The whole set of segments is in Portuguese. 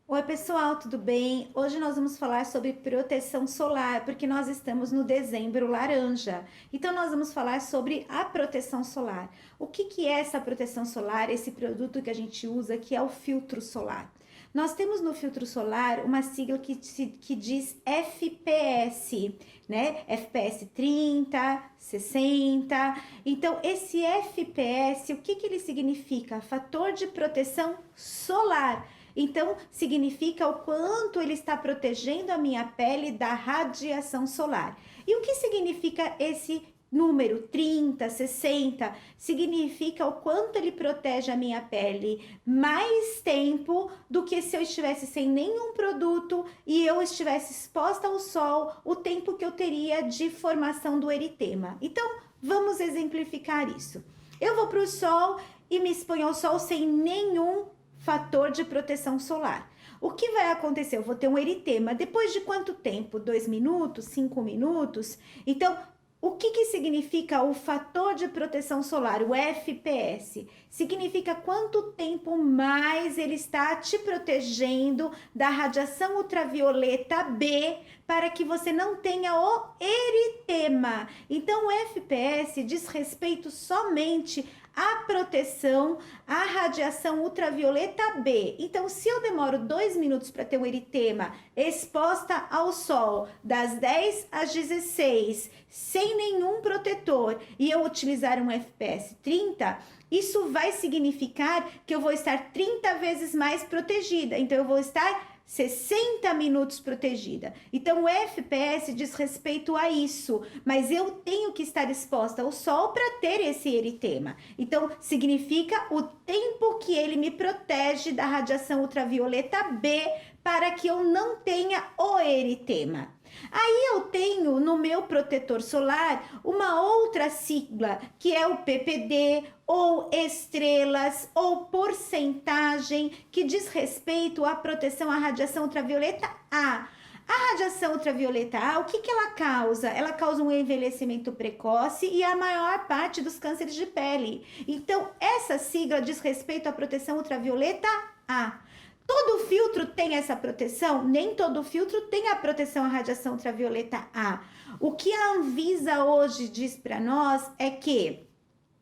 Oi, pessoal, tudo bem? Hoje nós vamos falar sobre proteção solar, porque nós estamos no dezembro laranja. Então, nós vamos falar sobre a proteção solar. O que é essa proteção solar? Esse produto que a gente usa, que é o filtro solar. Nós temos no filtro solar uma sigla que diz FPS, né? FPS 30, 60. Então, esse FPS, o que ele significa? Fator de proteção solar. Então, significa o quanto ele está protegendo a minha pele da radiação solar. E o que significa esse número 30, 60? Significa o quanto ele protege a minha pele mais tempo do que se eu estivesse sem nenhum produto e eu estivesse exposta ao sol, o tempo que eu teria de formação do eritema. Então, vamos exemplificar isso. Eu vou para o sol e me exponho ao sol sem nenhum fator de proteção solar. O que vai acontecer? Eu vou ter um eritema. Depois de quanto tempo? 2 minutos? 5 minutos? Então, o que significa o fator de proteção solar, o FPS? Significa quanto tempo mais ele está te protegendo da radiação ultravioleta B para que você não tenha o eritema. Então, o FPS diz respeito somente à proteção à radiação ultravioleta B. Então, se eu demoro 2 minutos para ter um eritema exposta ao sol das 10 às 16, sem nenhum protetor, e eu utilizar um FPS 30, isso vai significar que eu vou estar 30 vezes mais protegida. Então, eu vou estar 60 minutos protegida. Então, o FPS diz respeito a isso, mas eu tenho que estar exposta ao sol para ter esse eritema. Então, significa o tempo que ele me protege da radiação ultravioleta B para que eu não tenha o eritema. Aí eu tenho no meu protetor solar uma outra sigla, que é o PPD, ou estrelas, ou porcentagem, que diz respeito à proteção à radiação ultravioleta A. A radiação ultravioleta A, o que ela causa? Ela causa um envelhecimento precoce e a maior parte dos cânceres de pele. Então, essa sigla diz respeito à proteção ultravioleta A. Todo filtro tem essa proteção? Nem todo filtro tem a proteção à radiação ultravioleta A. O que a Anvisa hoje diz para nós é que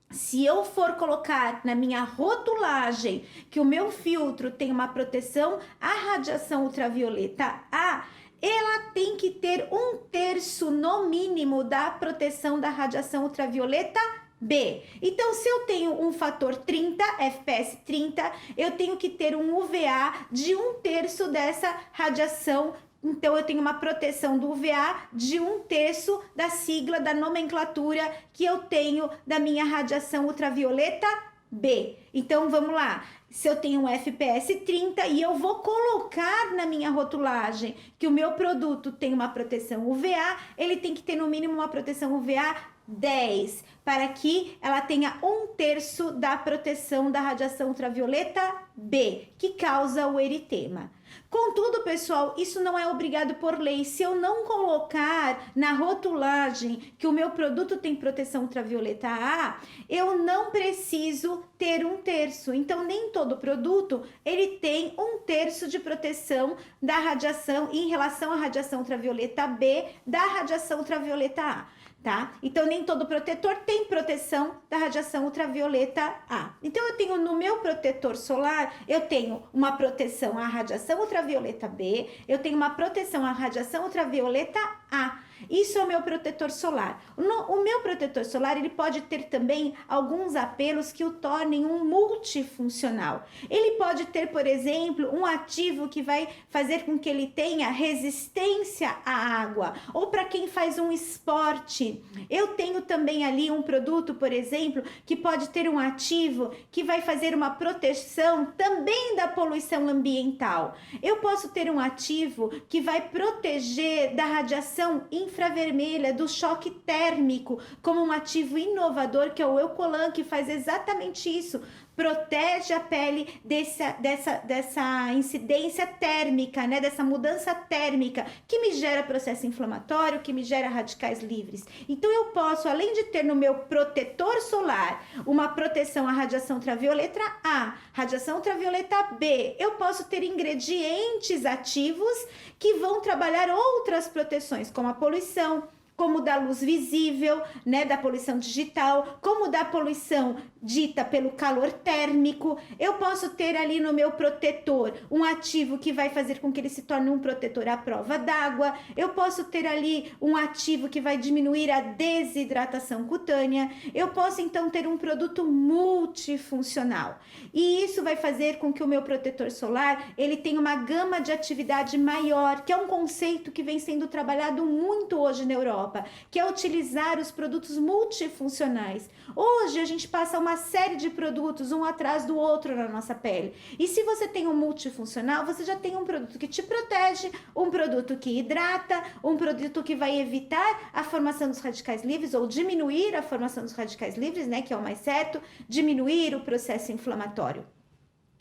se eu for colocar na minha rotulagem que o meu filtro tem uma proteção à radiação ultravioleta A, ela tem que ter 1/3 no mínimo da proteção da radiação ultravioleta B. Então, se eu tenho um fator 30, FPS 30, eu tenho que ter um UVA de 1/3 dessa radiação. Então, eu tenho uma proteção do UVA de 1/3 da sigla, da nomenclatura que eu tenho da minha radiação ultravioleta B. Então, vamos lá. Se eu tenho um FPS 30 e eu vou colocar na minha rotulagem que o meu produto tem uma proteção UVA, ele tem que ter no mínimo uma proteção UVA 10, para que ela tenha 1/3 da proteção da radiação ultravioleta B, que causa o eritema. Contudo, pessoal, isso não é obrigado por lei. Se eu não colocar na rotulagem que o meu produto tem proteção ultravioleta A, eu não preciso ter 1/3. Então, nem todo produto ele tem 1/3 de proteção da radiação em relação à radiação ultravioleta B da radiação ultravioleta A. Tá? Então, nem todo protetor tem proteção da radiação ultravioleta A. Então, eu tenho no meu protetor solar, eu tenho uma proteção à radiação ultravioleta B, eu tenho uma proteção à radiação ultravioleta A. Isso é o meu protetor solar. O meu protetor solar, ele pode ter também alguns apelos que o tornem um multifuncional. Ele pode ter, por exemplo, um ativo que vai fazer com que ele tenha resistência à água. Ou para quem faz um esporte, eu tenho também ali um produto, por exemplo, que pode ter um ativo que vai fazer uma proteção também da poluição ambiental. Eu posso ter um ativo que vai proteger da radiação infravermelha, do choque térmico, como um ativo inovador que é o Eucolan, que faz exatamente isso. protege a pele dessa incidência térmica, né? Dessa mudança térmica que me gera processo inflamatório, que me gera radicais livres. Então eu posso, além de ter no meu protetor solar uma proteção à radiação ultravioleta A, radiação ultravioleta B, eu posso ter ingredientes ativos que vão trabalhar outras proteções, como a poluição, como da luz visível, né, da poluição digital, como da poluição dita pelo calor térmico. Eu posso ter ali no meu protetor um ativo que vai fazer com que ele se torne um protetor à prova d'água. Eu posso ter ali um ativo que vai diminuir a desidratação cutânea. Eu posso então ter um produto multifuncional. E isso vai fazer com que o meu protetor solar, ele tenha uma gama de atividade maior, que é um conceito que vem sendo trabalhado muito hoje na Europa, que é utilizar os produtos multifuncionais. Hoje a gente passa uma série de produtos um atrás do outro na nossa pele. E se você tem um multifuncional, você já tem um produto que te protege, um produto que hidrata, um produto que vai evitar a formação dos radicais livres ou diminuir a formação dos radicais livres, né, que é o mais certo, diminuir o processo inflamatório.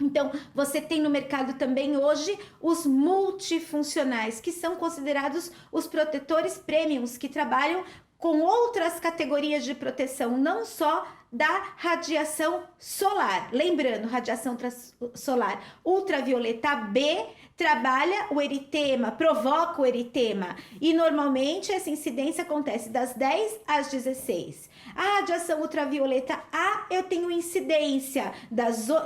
Então, você tem no mercado também hoje os multifuncionais, que são considerados os protetores premiums, que trabalham com outras categorias de proteção, não só da radiação solar. Lembrando, radiação solar ultravioleta B trabalha o eritema, provoca o eritema. E normalmente essa incidência acontece das 10 às 16. A radiação ultravioleta A, eu tenho incidência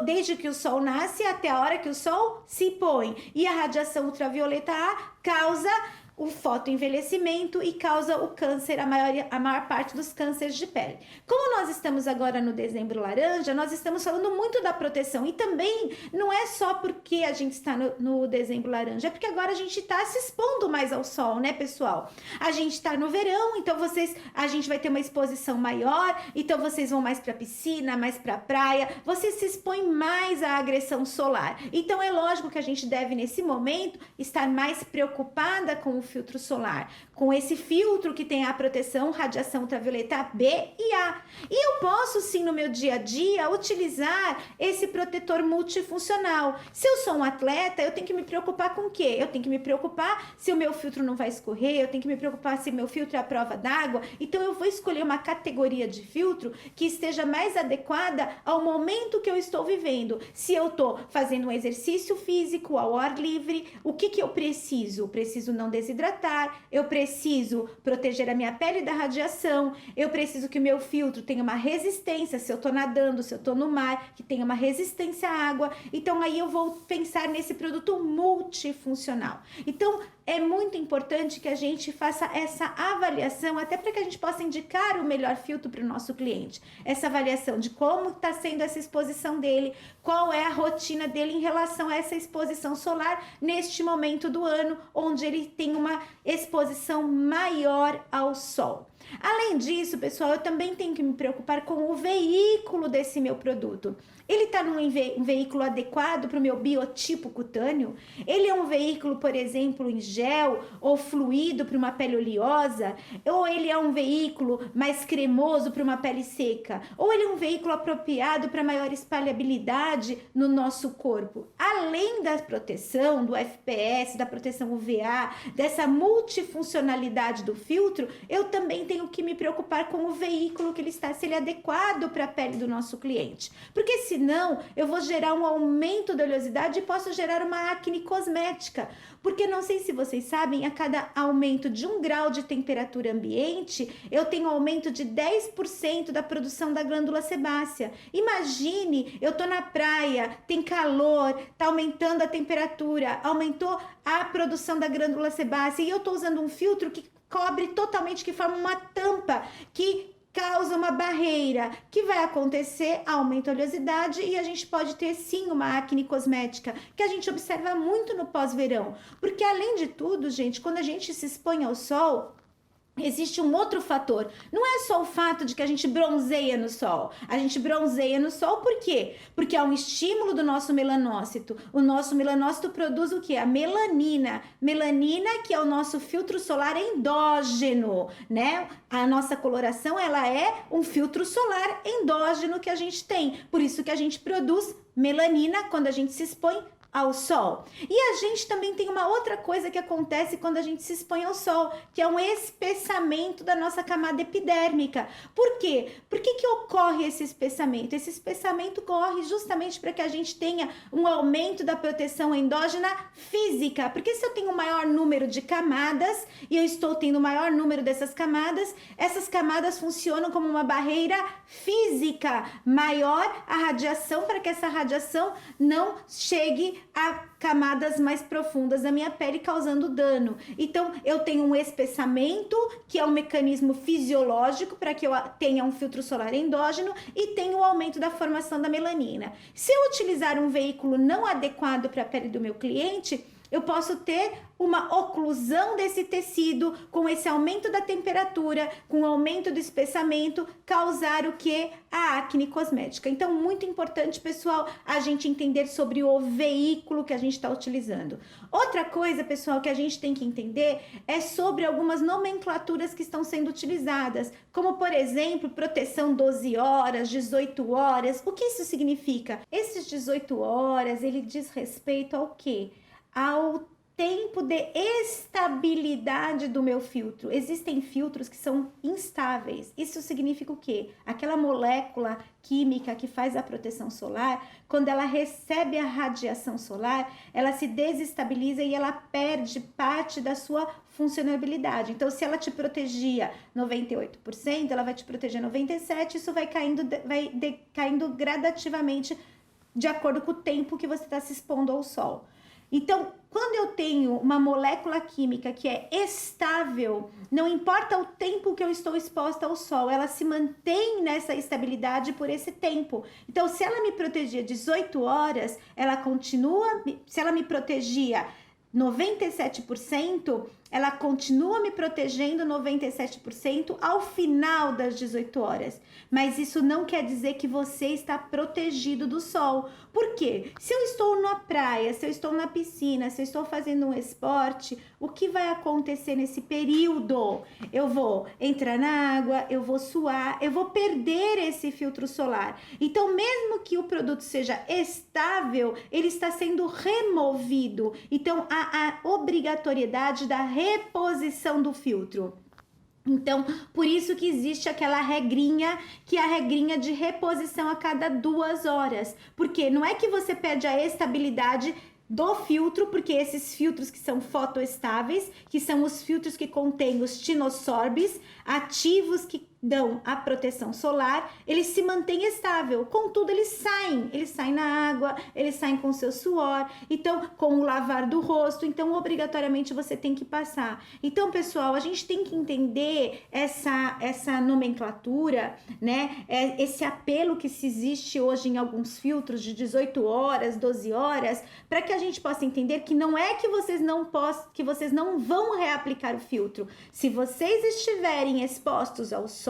desde que o sol nasce até a hora que o sol se põe. E a radiação ultravioleta A causa o fotoenvelhecimento e causa o câncer, a maior parte dos cânceres de pele. Como nós estamos agora no dezembro laranja, nós estamos falando muito da proteção, e também não é só porque a gente está no dezembro laranja, é porque agora a gente está se expondo mais ao sol, né, pessoal? A gente está no verão, então a gente vai ter uma exposição maior, então vocês vão mais para piscina, mais para praia, vocês se expõem mais à agressão solar. Então é lógico que a gente deve, nesse momento, estar mais preocupada com o filtro solar, com esse filtro que tem a proteção radiação ultravioleta B e A. E eu posso sim no meu dia a dia utilizar esse protetor multifuncional. Se eu sou um atleta, eu tenho que me preocupar com o quê? Eu tenho que me preocupar se o meu filtro não vai escorrer, eu tenho que me preocupar se o meu filtro é à prova d'água. Então eu vou escolher uma categoria de filtro que esteja mais adequada ao momento que eu estou vivendo. Se eu estou fazendo um exercício físico ao ar livre, o que eu preciso? Preciso não desidratar, eu preciso proteger a minha pele da radiação, eu preciso que o meu filtro tenha uma resistência, se eu tô nadando, se eu tô no mar, que tenha uma resistência à água. Então aí eu vou pensar nesse produto multifuncional. Então é muito importante que a gente faça essa avaliação, até para que a gente possa indicar o melhor filtro para o nosso cliente. Essa avaliação de como está sendo essa exposição dele, qual é a rotina dele em relação a essa exposição solar neste momento do ano, onde ele tem uma exposição maior ao sol. Além disso, pessoal, eu também tenho que me preocupar com o veículo desse meu produto. Ele está num veículo adequado para o meu biotipo cutâneo? Ele é um veículo, por exemplo, em gel ou fluido para uma pele oleosa? Ou ele é um veículo mais cremoso para uma pele seca? Ou ele é um veículo apropriado para maior espalhabilidade no nosso corpo? Além da proteção, do FPS, da proteção UVA, dessa multifuncionalidade do filtro, eu também tenho que me preocupar com o veículo que ele está, se ele é adequado para a pele do nosso cliente. Porque senão eu vou gerar um aumento da oleosidade e posso gerar uma acne cosmética. Porque não sei se vocês sabem, a cada aumento de 1 grau de temperatura ambiente, eu tenho um aumento de 10% da produção da glândula sebácea. Imagine, eu tô na praia, tem calor, tá aumentando a temperatura, aumentou a produção da glândula sebácea e eu tô usando um filtro que cobre totalmente, que forma uma tampa, que causa uma barreira. Que vai acontecer? Aumenta a oleosidade e a gente pode ter sim uma acne cosmética, que a gente observa muito no pós-verão. Porque além de tudo, gente, quando a gente se expõe ao sol, existe um outro fator. Não é só o fato de que a gente bronzeia no sol. A gente bronzeia no sol por quê? Porque há um estímulo do nosso melanócito. O nosso melanócito produz o quê? A melanina. Melanina, que é o nosso filtro solar endógeno, né? A nossa coloração, ela é um filtro solar endógeno que a gente tem. Por isso que a gente produz melanina quando a gente se expõe ao sol. E a gente também tem uma outra coisa que acontece quando a gente se expõe ao sol, que é um espessamento da nossa camada epidérmica. Por quê? Por que ocorre esse espessamento? Esse espessamento ocorre justamente para que a gente tenha um aumento da proteção endógena física. Porque se eu tenho um maior número de camadas e eu estou tendo o maior número dessas camadas, essas camadas funcionam como uma barreira física maior à radiação, para que essa radiação não chegue a camadas mais profundas da minha pele, causando dano. Então, eu tenho um espessamento, que é um mecanismo fisiológico para que eu tenha um filtro solar endógeno, e tenho o aumento da formação da melanina. Se eu utilizar um veículo não adequado para a pele do meu cliente, eu posso ter uma oclusão desse tecido, com esse aumento da temperatura, com o aumento do espessamento, causar o que? A acne cosmética. Então, muito importante, pessoal, a gente entender sobre o veículo que a gente está utilizando. Outra coisa, pessoal, que a gente tem que entender é sobre algumas nomenclaturas que estão sendo utilizadas, como, por exemplo, proteção 12 horas, 18 horas. O que isso significa? Esses 18 horas, ele diz respeito ao quê? Ao tempo de estabilidade do meu filtro. Existem filtros que são instáveis. Isso significa o quê? Aquela molécula química que faz a proteção solar, quando ela recebe a radiação solar, ela se desestabiliza e ela perde parte da sua funcionalidade. Então, se ela te protegia 98%, ela vai te proteger 97%, isso vai caindo gradativamente de acordo com o tempo que você está se expondo ao sol. Então, quando eu tenho uma molécula química que é estável, não importa o tempo que eu estou exposta ao sol, ela se mantém nessa estabilidade por esse tempo. Então, se ela me protegia 18 horas, ela continua, se ela me protegia 97%, ela continua me protegendo 97% ao final das 18 horas. Mas isso não quer dizer que você está protegido do sol. Por quê? Se eu estou na praia, se eu estou na piscina, se eu estou fazendo um esporte, o que vai acontecer nesse período? Eu vou entrar na água, eu vou suar, eu vou perder esse filtro solar. Então, mesmo que o produto seja estável, ele está sendo removido. Então, há a obrigatoriedade da reposição do filtro. Então, por isso que existe aquela regrinha, que é a regrinha de reposição a cada 2 horas. Porque não é que você perde a estabilidade do filtro, porque esses filtros que são fotoestáveis, que são os filtros que contêm os tinosorbes, ativos que dão a proteção solar, eles se mantêm estável, contudo eles saem na água, eles saem com seu suor, então com o lavar do rosto, então obrigatoriamente você tem que passar. Então, pessoal, a gente tem que entender essa nomenclatura, né? Esse apelo que se existe hoje em alguns filtros de 18 horas, 12 horas, para que a gente possa entender que não é que vocês não vão reaplicar o filtro. Se vocês estiverem expostos ao sol,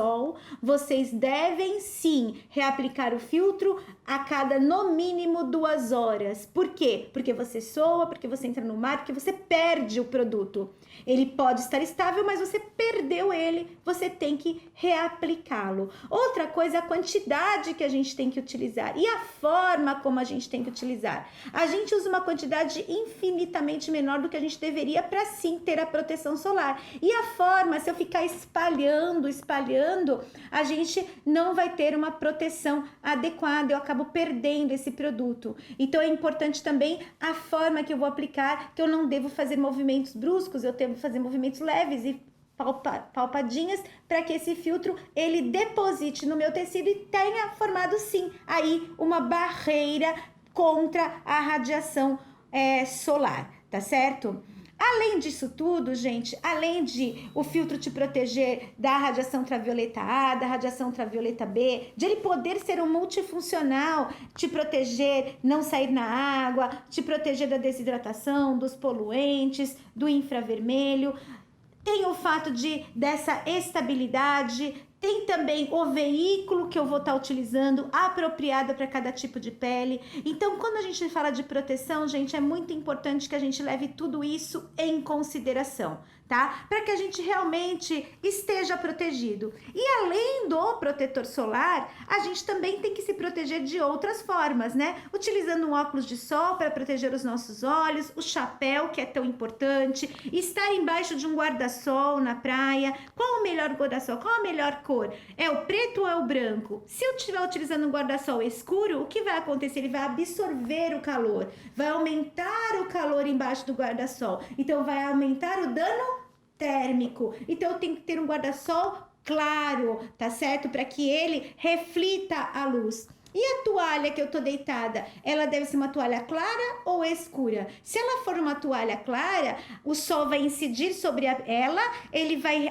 vocês devem sim reaplicar o filtro a cada no mínimo 2 horas. Por quê? Porque você soa, porque você entra no mar, porque você perde o produto. Ele pode estar estável, mas você perdeu ele, você tem que reaplicá-lo. Outra coisa é a quantidade que a gente tem que utilizar e a forma como a gente tem que utilizar. A gente usa uma quantidade infinitamente menor do que a gente deveria para sim ter a proteção solar. E a forma, se eu ficar espalhando, a gente não vai ter uma proteção adequada, eu acabo perdendo esse produto. Então é importante também a forma que eu vou aplicar, que eu não devo fazer movimentos bruscos, eu devo fazer movimentos leves e palpadinhas, para que esse filtro ele deposite no meu tecido e tenha formado sim aí uma barreira contra a radiação solar, tá certo? Além disso tudo, gente, além de o filtro te proteger da radiação ultravioleta A, da radiação ultravioleta B, de ele poder ser um multifuncional, te proteger, não sair na água, te proteger da desidratação, dos poluentes, do infravermelho, tem o fato dessa estabilidade, tem também o veículo que eu vou estar utilizando, apropriado para cada tipo de pele. Então, quando a gente fala de proteção, gente, é muito importante que a gente leve tudo isso em consideração, tá? Para que a gente realmente esteja protegido. E além do protetor solar, a gente também tem que se proteger de outras formas, né? Utilizando um óculos de sol para proteger os nossos olhos, o chapéu, que é tão importante, estar embaixo de um guarda-sol na praia. Qual o melhor guarda-sol? Qual a melhor cor? É o preto ou é o branco? Se eu estiver utilizando um guarda-sol escuro, o que vai acontecer? Ele vai absorver o calor, vai aumentar o calor embaixo do guarda-sol. Então, vai aumentar o dano térmico. Então, eu tenho que ter um guarda-sol claro, tá certo? Para que ele reflita a luz. E a toalha que eu tô deitada, ela deve ser uma toalha clara ou escura? Se ela for uma toalha clara, o sol vai incidir sobre ela,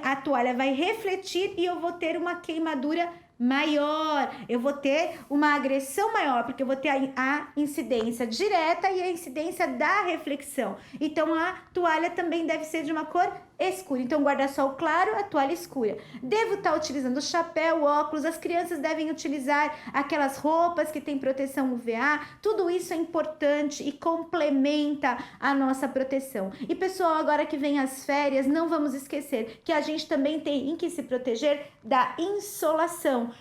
a toalha vai refletir e eu vou ter uma queimadura maior, eu vou ter uma agressão maior, porque eu vou ter a incidência direta e a incidência da reflexão. Então, a toalha também deve ser de uma cor escura. Então, guarda-sol claro, a toalha escura. Devo estar utilizando chapéu, óculos, as crianças devem utilizar aquelas roupas que têm proteção UVA. Tudo isso é importante e complementa a nossa proteção. E, pessoal, agora que vem as férias, não vamos esquecer que a gente também tem que se proteger da insolação,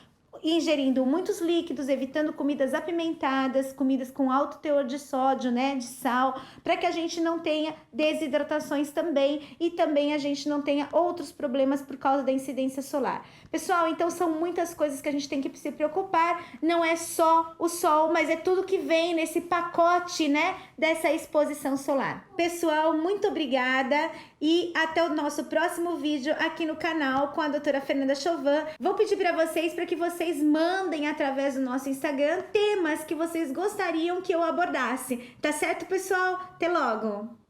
ingerindo muitos líquidos, evitando comidas apimentadas, comidas com alto teor de sódio, né, de sal, para que a gente não tenha desidratações também e também a gente não tenha outros problemas por causa da incidência solar. Pessoal, então são muitas coisas que a gente tem que se preocupar, não é só o sol, mas é tudo que vem nesse pacote, né, dessa exposição solar. Pessoal, muito obrigada e até o nosso próximo vídeo aqui no canal com a doutora Fernanda Chauvin. Vou pedir para que vocês mandem através do nosso Instagram temas que vocês gostariam que eu abordasse. Tá certo, pessoal? Até logo!